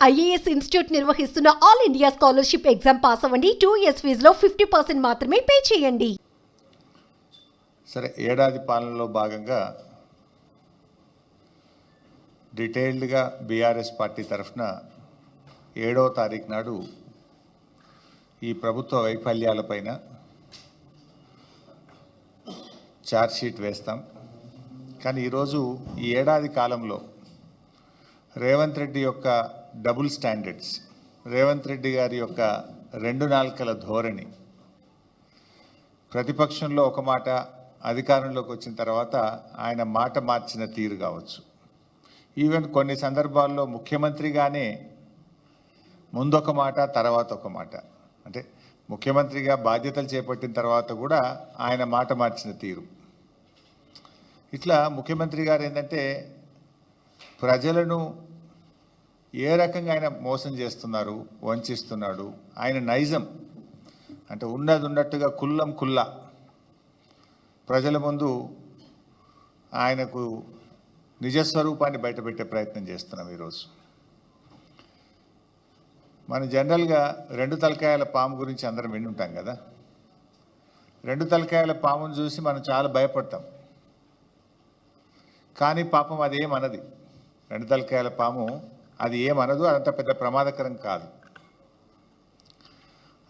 IAS institute నిర్వహిస్తున్న all India scholarship exam pass అవ్వండి. 2 years ఫీజులో 50% మాత్రమే పే చేయండి. సరే, ఏడాది పాలనలో భాగంగా డీటెయిల్డ్గా బీఆర్ఎస్ పార్టీ తరఫున 7వ తారీఖు నాడు ఈ ప్రభుత్వ వైఫల్యాలపైన ఛార్జ్షీట్ వేస్తాం. కానీ ఈరోజు ఈ ఏడాది కాలంలో రేవంత్ రెడ్డి యొక్క డబుల్ స్టాండర్డ్స్, రేవంత్ రెడ్డి గారి యొక్క 2 నాల్కల ధోరణి, ప్రతిపక్షంలో ఒక మాట, అధికారంలోకి వచ్చిన తర్వాత ఆయన మాట మార్చిన తీరు కావచ్చు, ఈవెన్ కొన్ని సందర్భాల్లో ముఖ్యమంత్రిగానే ముందొక మాట తర్వాత ఒక మాట, అంటే ముఖ్యమంత్రిగా బాధ్యతలు చేపట్టిన తర్వాత కూడా ఆయన మాట మార్చిన తీరు, ఇట్లా ముఖ్యమంత్రి గారు ఏంటంటే ప్రజలను ఏ రకంగా ఆయన మోసం చేస్తున్నారు, వంచిస్తున్నాడు, ఆయన నైజం అంటే ఉన్నది ఉన్నట్టుగా కుల్లం కుల్లా ప్రజల ముందు ఆయనకు నిజస్వరూపాన్ని బయటపెట్టే ప్రయత్నం చేస్తున్నాం. ఈరోజు మనం జనరల్గా 2 తలకాయల పాము గురించి అందరం విని ఉంటాం కదా. 2 తలకాయల పామును చూసి మనం చాలా భయపడతాం, కానీ పాపం అది ఏమనది. 2 తలకాయల పాము అది ఏమనదు, అదంత పెద్ద ప్రమాదకరం కాదు.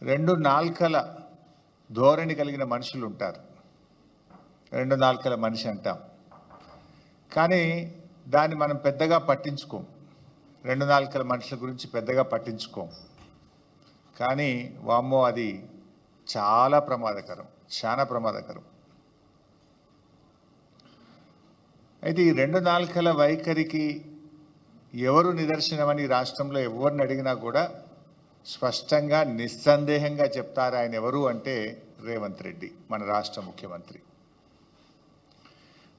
2 నాల్కల ధోరణి కలిగిన మనుషులు ఉంటారు, 2 నాల్కల మనిషి అంటాం, కానీ దాన్ని మనం పెద్దగా పట్టించుకోం. 2 నాల్కల మనుషుల గురించి పెద్దగా పట్టించుకోం, కానీ వామ్మో అది చాలా ప్రమాదకరం, చాలా ప్రమాదకరం. అయితే ఈ 2 నాల్కల వైఖరికి ఎవరు నిదర్శనమని రాష్ట్రంలో ఎవరిని అడిగినా కూడా స్పష్టంగా నిస్సందేహంగా చెప్తారు ఆయన ఎవరు అంటే రేవంత్ రెడ్డి, మన రాష్ట్ర ముఖ్యమంత్రి.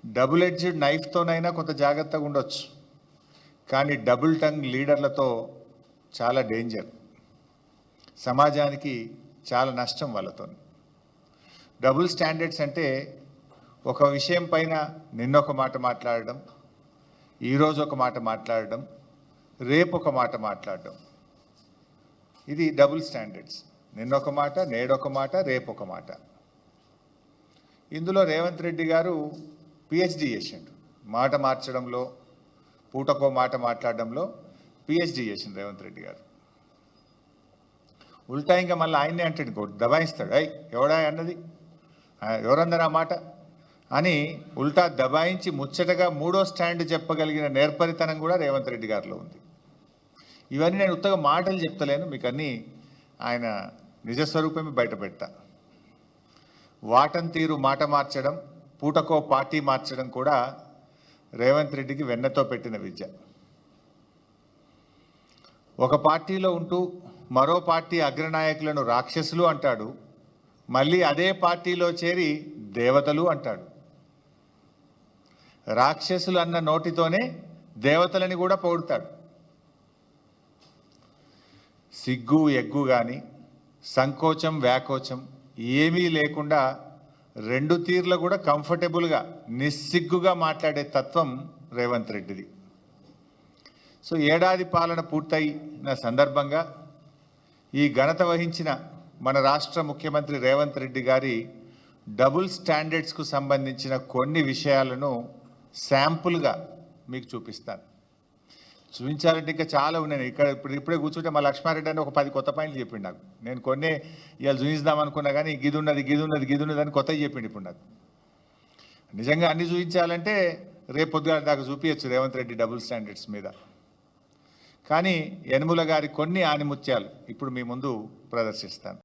డబుల్ ఎడ్జ్డ్ నైఫ్తోనైనా కొంత జాగ్రత్తగా ఉండొచ్చు, కానీ డబుల్ టంగ్ లీడర్లతో చాలా డేంజర్, సమాజానికి చాలా నష్టం వాళ్ళతో. డబుల్ స్టాండర్డ్స్ అంటే ఒక విషయం పైన నిన్నొక మాట మాట్లాడడం, ఈరోజు ఒక మాట మాట్లాడడం, రేపు ఒక మాట మాట్లాడడం, ఇది డబుల్ స్టాండర్డ్స్. నిన్నొక మాట, నేడొక మాట, రేపు ఒక మాట. ఇందులో రేవంత్ రెడ్డి గారు పిహెచ్డి చేసిండు, మాట మార్చడంలో, పూటకో మాట మాట్లాడడంలో పిహెచ్డి చేసిండు రేవంత్ రెడ్డి గారు. ఉల్టా ఇంకా మళ్ళీ ఆయన్నే అంటాడు, ఇంకోటి దబాయిస్తాడు, ఎవడా అన్నది, ఎవరన్నారు ఆ మాట అని ఉల్టా దబాయించి ముచ్చటగా 3వ స్టాండ్ చెప్పగలిగిన నేర్పరితనం కూడా రేవంత్ రెడ్డి గారిలో ఉంది. ఇవన్నీ నేను ఉత్తగా మాటలు చెప్తలేను, మీకు అన్నీ ఆయన నిజస్వరూపమే బయట పెడతా. వాటం తీరు మాట మార్చడం, పూటకో పార్టీ మార్చడం కూడా రేవంత్ రెడ్డికి వెన్నతో పెట్టిన విద్య. ఒక పార్టీలో ఉంటూ మరో పార్టీ అగ్రనాయకులను రాక్షసులు అంటాడు, మళ్ళీ అదే పార్టీలో చేరి దేవతలు అంటాడు. రాక్షసులు అన్న నోటితోనే దేవతలని కూడా పొగుడతాడు. సిగ్గు ఎగ్గు కానీ సంకోచం వ్యాకోచం ఏమీ లేకుండా 2 తీర్లు కూడా కంఫర్టబుల్గా నిస్సిగ్గుగా మాట్లాడే తత్వం రేవంత్ రెడ్డిది. సో ఏడాది పాలన పూర్తయిన సందర్భంగా ఈ ఘనత వహించిన మన రాష్ట్ర ముఖ్యమంత్రి రేవంత్ రెడ్డి గారి డబుల్ స్టాండర్డ్స్కు సంబంధించిన కొన్ని విషయాలను శాంపుల్గా మీకు చూపిస్తాను. చూపించాలంటే ఇంకా చాలా ఉన్నాయి. ఇప్పుడే కూర్చుంటే మా లక్ష్మారెడ్డి అని ఒక 10 కొత్త పాయింట్లు చెప్పిండు నాకు. నేను కొన్ని ఇవాళ చూపిద్దాం అనుకున్నా, కానీ గిదున్నది అని కొత్తవి చెప్పిండు ఇప్పుడు నాకు. నిజంగా అన్ని చూపించాలంటే రేపు పొద్దుగాల దాకా చూపించచ్చు రేవంత్ రెడ్డి డబుల్ స్టాండర్డ్స్ మీద. కానీ యనుమల గారి కొన్ని ఆనిముత్యాలు ఇప్పుడు మీ ముందు ప్రదర్శిస్తాను.